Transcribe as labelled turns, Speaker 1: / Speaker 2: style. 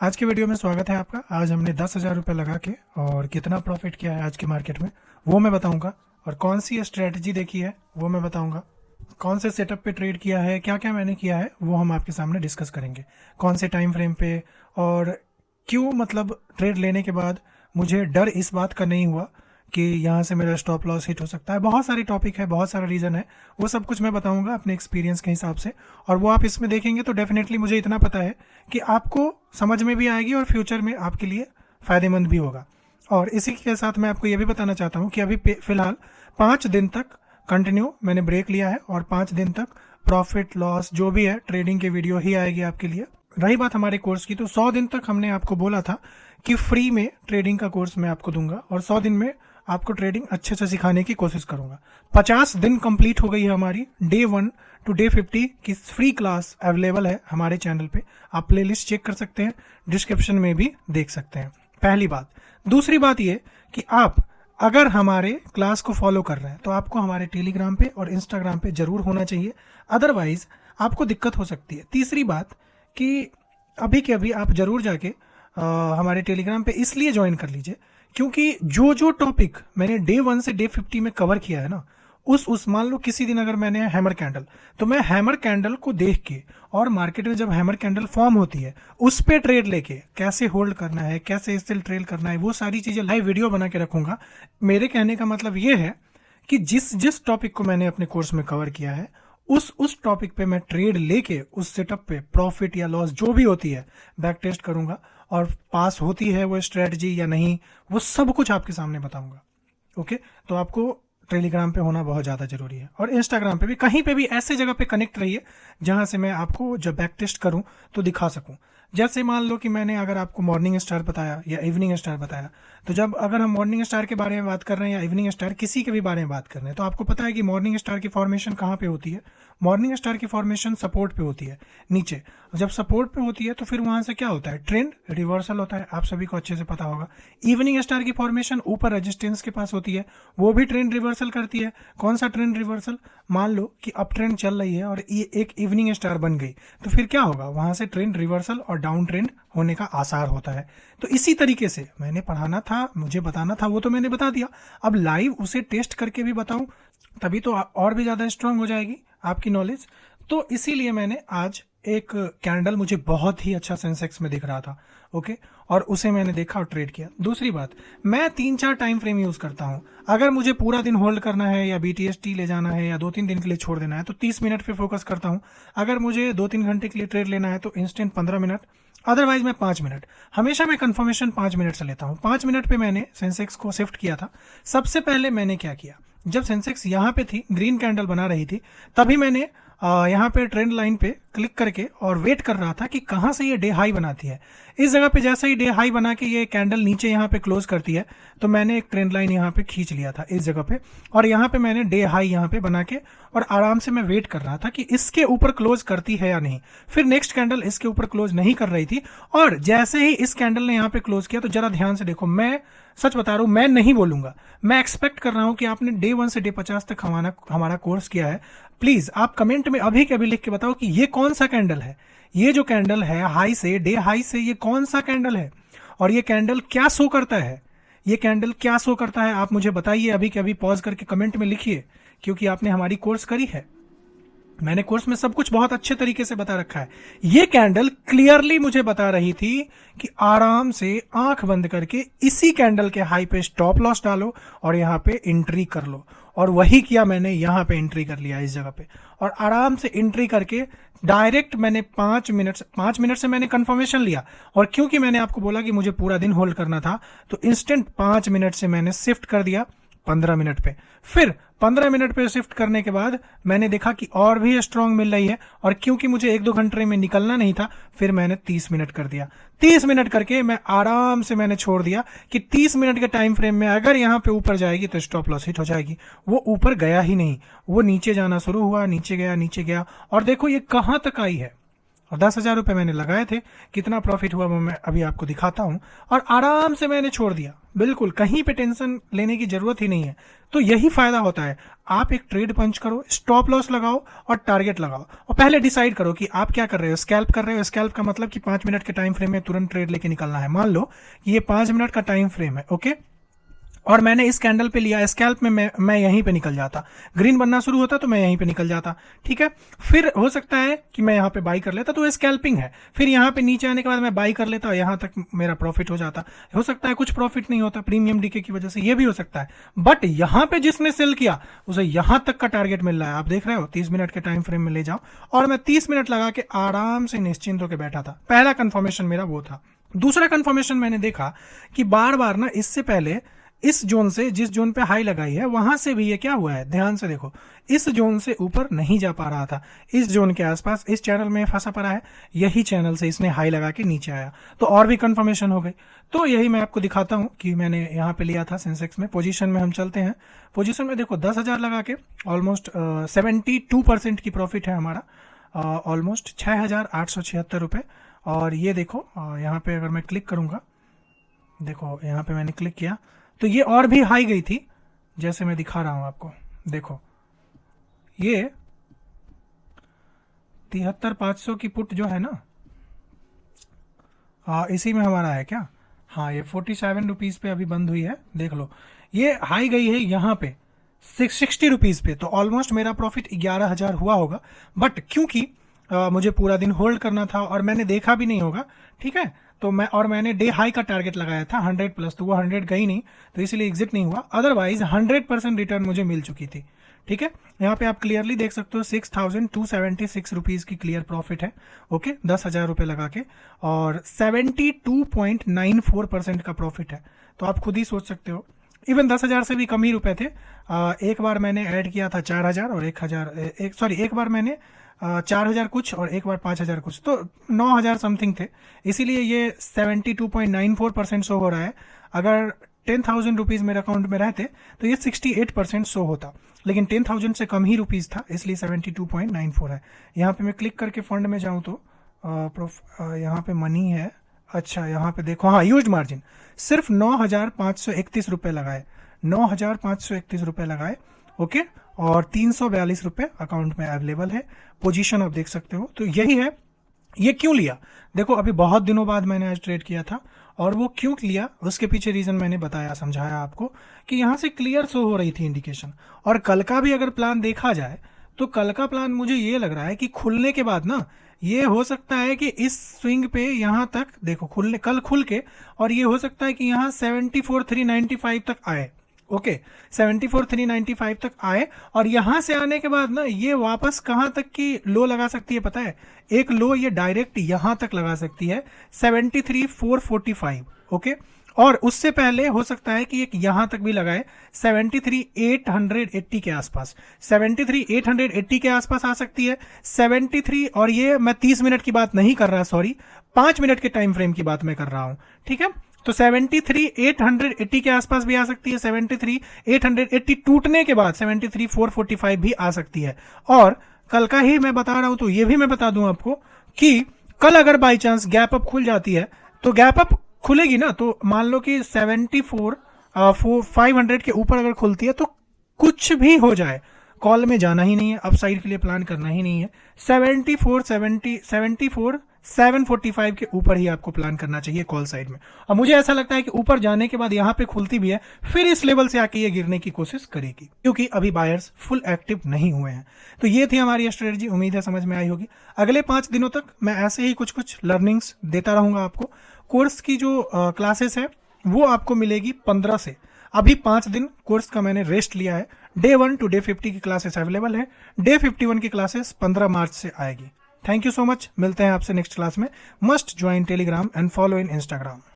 Speaker 1: आज के वीडियो में स्वागत है आपका। आज हमने 10,000 रुपये लगा के और कितना प्रॉफिट किया है आज के मार्केट में वो मैं बताऊंगा, और कौन सी स्ट्रेटजी देखी है वो मैं बताऊंगा, कौन से सेटअप पे ट्रेड किया है, क्या क्या मैंने किया है वो हम आपके सामने डिस्कस करेंगे, कौन से टाइम फ्रेम पे, और क्यों मतलब ट्रेड लेने के बाद मुझे डर इस बात का नहीं हुआ कि यहाँ से मेरा स्टॉप लॉस हिट हो सकता है। बहुत सारी टॉपिक है, बहुत सारा रीज़न है, वो सब कुछ मैं बताऊंगा अपने एक्सपीरियंस के हिसाब से, और वो आप इसमें देखेंगे तो डेफिनेटली मुझे इतना पता है कि आपको समझ में भी आएगी और फ्यूचर में आपके लिए फ़ायदेमंद भी होगा। और इसी के साथ मैं आपको ये भी बताना चाहता हूँ कि अभी फ़िलहाल 5 दिन तक कंटिन्यू मैंने ब्रेक लिया है और 5 दिन तक प्रॉफिट लॉस जो भी है ट्रेडिंग की वीडियो ही आएगी आपके लिए। रही बात हमारे कोर्स की, तो 100 दिन तक हमने आपको बोला था कि फ्री में ट्रेडिंग का कोर्स मैं आपको दूंगा और 100 दिन में आपको ट्रेडिंग अच्छे से सिखाने की कोशिश करूंगा। 50 दिन कंप्लीट हो गई है हमारी। डे 1 टू डे 50 की फ्री क्लास अवेलेबल है हमारे चैनल पे, आप प्लेलिस्ट चेक कर सकते हैं, डिस्क्रिप्शन में भी देख सकते हैं। पहली बात। दूसरी बात ये कि आप अगर हमारे क्लास को फॉलो कर रहे हैं तो आपको हमारे टेलीग्राम पे और इंस्टाग्राम पे जरूर होना चाहिए, अदरवाइज आपको दिक्कत हो सकती है। तीसरी बात कि अभी के अभी आप जरूर जाके हमारे टेलीग्राम पे इसलिए ज्वाइन कर लीजिए क्योंकि जो जो टॉपिक मैंने डे 1 से डे 50 में कवर किया है ना, उस मान लो किसी दिन अगर मैंने हैमर कैंडल, तो मैं हैमर कैंडल को देख के और मार्केट में जब हैमर कैंडल फॉर्म होती है उस पे ट्रेड लेके कैसे होल्ड करना है, कैसे सेल ट्रेल करना है, वो सारी चीजें लाइव वीडियो बना के रखूंगा। मेरे कहने का मतलब ये है कि जिस जिस टॉपिक को मैंने अपने कोर्स में कवर किया है उस टॉपिक पे मैं ट्रेड लेके उस सेटअप पे प्रॉफिट या लॉस जो भी होती है बैक टेस्ट करूंगा, और पास होती है वो स्ट्रेटजी या नहीं वो सब कुछ आपके सामने बताऊंगा। ओके, तो आपको टेलीग्राम पे होना बहुत ज़्यादा जरूरी है, और इंस्टाग्राम पे भी, कहीं पे भी ऐसे जगह पे कनेक्ट रहिए जहां से मैं आपको जब बैक टेस्ट करूं तो दिखा सकूं। जैसे मान लो कि मैंने अगर आपको मॉर्निंग स्टार बताया या इवनिंग स्टार बताया, तो जब अगर हम मॉर्निंग स्टार के बारे में बात कर रहे हैं या इवनिंग स्टार किसी के भी बारे में बात कर रहे हैं, तो आपको पता है कि मॉर्निंग स्टार की फॉर्मेशन कहाँ पे होती है। मॉर्निंग स्टार की फॉर्मेशन सपोर्ट पे होती है नीचे। जब सपोर्ट पे होती है तो फिर वहां से क्या होता है, ट्रेंड रिवर्सल होता है, आप सभी को अच्छे से पता होगा। इवनिंग स्टार की फॉर्मेशन ऊपर रेजिस्टेंस के पास होती है, वो भी ट्रेंड रिवर्सल करती है। कौन सा ट्रेंड रिवर्सल, मान लो कि अप ट्रेंड चल रही है और ये एक इवनिंग स्टार बन गई, तो फिर क्या होगा, वहां से ट्रेंड रिवर्सल और डाउन ट्रेंड होने का आसार होता है। तो इसी तरीके से मैंने पढ़ाना था, मुझे बताना था, वो तो मैंने बता दिया। अब लाइव उसे टेस्ट करके भी बताऊं तभी तो और भी ज्यादा स्ट्रांग हो जाएगी आपकी नॉलेज। तो इसीलिए मैंने आज एक कैंडल मुझे बहुत ही अच्छा सेंसेक्स में दिख रहा था, ओके, और उसे मैंने देखा और ट्रेड किया। दूसरी बात, मैं 3-4 टाइम फ्रेम यूज करता हूं। अगर मुझे पूरा दिन होल्ड करना है या BTST ले जाना है या 2-3 दिन के लिए छोड़ देना है तो 30 मिनट पे फोकस करता हूं। अगर मुझे 2-3 घंटे के लिए ट्रेड लेना है तो इंस्टेंट 15 मिनट, अदरवाइज मैं 5 मिनट, हमेशा मैं कंफर्मेशन 5 मिनट से लेता हूं। 5 मिनट पे मैंने सेंसेक्स को शिफ्ट किया था। सबसे पहले मैंने क्या किया, जब सेंसेक्स यहाँ पे थी, ग्रीन कैंडल बना रही थी, तभी मैंने यहाँ पे ट्रेंड लाइन पे क्लिक करके और वेट कर रहा था कि कहाँ से ये डे हाई बनाती है। इस जगह पे जैसे ही डे हाई बना के ये कैंडल नीचे यहाँ पे क्लोज करती है तो मैंने एक ट्रेंड लाइन यहाँ पे खींच लिया था इस जगह पे, और यहाँ पे मैंने डे हाई यहाँ पे बना के और आराम से मैं वेट कर रहा था कि इसके ऊपर क्लोज करती है या नहीं। फिर नेक्स्ट कैंडल इसके ऊपर क्लोज नहीं कर रही थी, और जैसे ही इस कैंडल ने यहाँ पे क्लोज किया तो जरा ध्यान से देखो, मैं सच बता रहा हूं, मैं नहीं बोलूंगा, मैं एक्सपेक्ट कर रहा हूं कि आपने डे 1 से डे 50 तक हमारा कोर्स किया है। प्लीज आप कमेंट में अभी के अभी लिख के बताओ कि ये कौन सा कैंडल है, ये जो कैंडल है हाई से, डे हाई से, ये कौन सा कैंडल है और ये कैंडल क्या शो करता है, ये कैंडल क्या शो करता है, आप मुझे बताइए। अभी के अभी पॉज करके कमेंट में लिखिए, क्योंकि आपने हमारी कोर्स करी है। मैंने कोर्स में सब कुछ बहुत अच्छे तरीके से बता रखा है। ये कैंडल क्लियरली मुझे बता रही थी कि आराम से आंख बंद करके इसी कैंडल के हाई पे स्टॉप लॉस डालो और यहाँ पे एंट्री कर लो, और वही किया मैंने। यहाँ पे एंट्री कर लिया इस जगह पे, और आराम से एंट्री करके डायरेक्ट मैंने 5 मिनट से मैंने कंफर्मेशन लिया, और क्योंकि मैंने आपको बोला कि मुझे पूरा दिन होल्ड करना था तो इंस्टेंट 5 मिनट से मैंने शिफ्ट कर दिया 15 मिनट पे। फिर 15 मिनट पे शिफ्ट करने के बाद मैंने देखा कि और भी स्ट्रांग मिल रही है, और क्योंकि मुझे 1-2 घंटे में निकलना नहीं था फिर मैंने 30 मिनट कर दिया। 30 मिनट करके मैं आराम से मैंने छोड़ दिया कि 30 मिनट के टाइम फ्रेम में अगर यहाँ पे ऊपर जाएगी तो स्टॉप लॉस हिट हो जाएगी। वो ऊपर गया ही नहीं, वो नीचे जाना शुरू हुआ, नीचे गया, और देखो ये कहां तक आई है, और 10,000 रुपये मैंने लगाए थे। कितना प्रॉफिट हुआ वो मैं अभी आपको दिखाता हूँ। और आराम से मैंने छोड़ दिया, बिल्कुल कहीं पे टेंशन लेने की जरूरत ही नहीं है। तो यही फायदा होता है, आप एक ट्रेड पंच करो, स्टॉप लॉस लगाओ और टारगेट लगाओ, और पहले डिसाइड करो कि आप क्या कर रहे हो। स्कैल्प कर रहे हो, स्कैल्प का मतलब कि 5 मिनट के टाइम फ्रेम में तुरंत ट्रेड लेके निकलना है। मान लो कि ये 5 मिनट का टाइम फ्रेम है, ओके, और मैंने इस कैंडल पे लिया स्कैल्प में, मैं यहीं पे निकल जाता, ग्रीन बनना शुरू होता तो मैं यहीं पे निकल जाता, ठीक है। फिर हो सकता है कि मैं यहाँ पे बाई कर लेता, तो ये स्कैल्पिंग है। फिर यहाँ पे नीचे आने के बाद मैं बाई कर लेता, यहाँ तक मेरा प्रॉफिट हो जाता। हो सकता है कुछ प्रॉफिट नहीं होता प्रीमियम डीके की वजह से, ये भी हो सकता है। बट यहाँ पे जिसने सेल किया उसे यहाँ तक का टारगेट मिल रहा है। आप देख रहे हो 30 मिनट के टाइम फ्रेम में ले जाओ, और मैं 30 मिनट लगा के आराम से निश्चिंत होकर बैठा था। पहला कंफर्मेशन मेरा वो था। दूसरा कंफर्मेशन मैंने देखा कि बार बार ना इससे पहले इस जोन से, जिस जोन पे हाई लगाई है वहां से भी ये क्या हुआ है, ध्यान से देखो, इस जोन से ऊपर नहीं जा पा रहा था। इस जोन के आसपास इस चैनल में फंसा पड़ा है, यही चैनल से इसने हाई लगा के नीचे आया, तो और भी कंफर्मेशन हो गई। तो यही मैं आपको दिखाता हूं कि मैंने यहाँ पे लिया था सेंसेक्स में। पोजीशन में हम चलते हैं। पोजीशन में देखो 10,000 लगा के ऑलमोस्ट 72% की प्रॉफिट है हमारा, ऑलमोस्ट 6,876 रुपये। और ये देखो यहाँ पे अगर मैं क्लिक करूंगा, देखो यहाँ पे मैंने क्लिक किया तो ये और भी हाई गई थी, जैसे मैं दिखा रहा हूं आपको। देखो ये 73,500 की पुट जो है ना, इसी में हमारा है क्या, हाँ, ये 47 रुपीज पे अभी बंद हुई है। देख लो ये हाई गई है यहाँ पे 60 रुपीज पे, तो ऑलमोस्ट मेरा प्रॉफिट 11,000 हुआ होगा। बट क्योंकि मुझे पूरा दिन होल्ड करना था और मैंने देखा भी नहीं होगा, ठीक है, तो मैंने डे हाई का टारगेट लगाया था 100 प्लस, तो वो 100 गई नहीं, तो इसलिए एग्जिट नहीं हुआ। अदरवाइज 100% रिटर्न मुझे मिल चुकी थी, ठीक है। यहाँ पे आप क्लियरली देख सकते हो 6,276 रुपीज की क्लियर प्रॉफिट है, ओके, 10,000 रुपये लगा के, और 72.94% का प्रॉफिट है। तो आप खुद ही सोच सकते हो, इवन 10,000 से भी कम ही रुपए थे। एक बार मैंने ऐड किया था 4,000 और एक बार मैंने 4,000 कुछ और एक बार 5,000 कुछ, तो 9,000 समथिंग थे, इसीलिए ये 72.94% शो हो रहा है। अगर 10,000 रुपीज मेरे अकाउंट में रहते तो ये 68% शो होता, लेकिन 10,000 से कम ही रुपीज था, इसलिए 72.94 है। यहाँ पे मैं क्लिक करके फंड में जाऊँ तो यहाँ पे मनी है, अच्छा यहाँ पे देखो, हाँ, यूज्ड मार्जिन सिर्फ 9,531 रुपये लगाए, 9,531 रुपये लगाए, ओके, और 342 रुपये अकाउंट में अवेलेबल है। पोजीशन आप देख सकते हो। तो यही है, ये क्यों लिया, देखो अभी बहुत दिनों बाद मैंने आज ट्रेड किया था, और वो क्यों लिया उसके पीछे रीजन मैंने बताया, समझाया आपको कि यहाँ से क्लियर शो हो रही थी इंडिकेशन। और कल का भी अगर प्लान देखा जाए तो कल का प्लान मुझे ये लग रहा है कि खुलने के बाद ना, ये हो सकता है कि इस स्विंग पे यहाँ तक देखो कल खुल के, और ये हो सकता है कि यहाँ 74,395 तक आए, ओके, 74,395 तक आए, और यहां से आने के बाद ना ये वापस कहां तक की लो लगा सकती है पता है, एक लो ये डायरेक्ट यहां तक लगा सकती है 73,445, ओके, और उससे पहले हो सकता है कि एक यहां तक भी लगाए 73,880 के आसपास, 73,880 के आसपास आ सकती है 73, और ये मैं 30 मिनट की बात नहीं कर रहा, सॉरी, 5 मिनट के टाइम फ्रेम की बात मैं कर रहा हूं, ठीक है। तो 73,880 के आसपास भी आ सकती है, 73,880 टूटने के बाद 73,445 भी आ सकती है। और कल का ही मैं बता रहा हूं, तो ये भी मैं बता दूं आपको कि कल अगर बाई चांस गैप अप खुल जाती है, तो गैप अप खुलेगी ना, तो मान लो कि 74,500 के ऊपर अगर खुलती है, तो कुछ भी हो जाए कॉल में जाना ही नहीं है, अपसाइड के लिए प्लान करना ही नहीं है, 745 के ऊपर ही आपको प्लान करना चाहिए कॉल साइड में। और मुझे ऐसा लगता है कि ऊपर जाने के बाद यहाँ पे खुलती भी है, फिर इस लेवल से आके ये गिरने की कोशिश करेगी, क्योंकि अभी बायर्स फुल एक्टिव नहीं हुए हैं। तो ये थी हमारी स्ट्रेटजी, उम्मीद है समझ में आई होगी। अगले 5 दिनों तक मैं ऐसे ही कुछ कुछ लर्निंग्स देता रहूंगा आपको। कोर्स की जो क्लासेस है वो आपको मिलेगी 15 से। अभी 5 दिन कोर्स का मैंने रेस्ट लिया है। डे 1 टू डे 50 की क्लासेस अवेलेबल है। डे 51 की क्लासेस 15 मार्च से आएगी। थैंक यू सो मच, मिलते हैं आपसे नेक्स्ट क्लास में। Must join Telegram and follow in Instagram.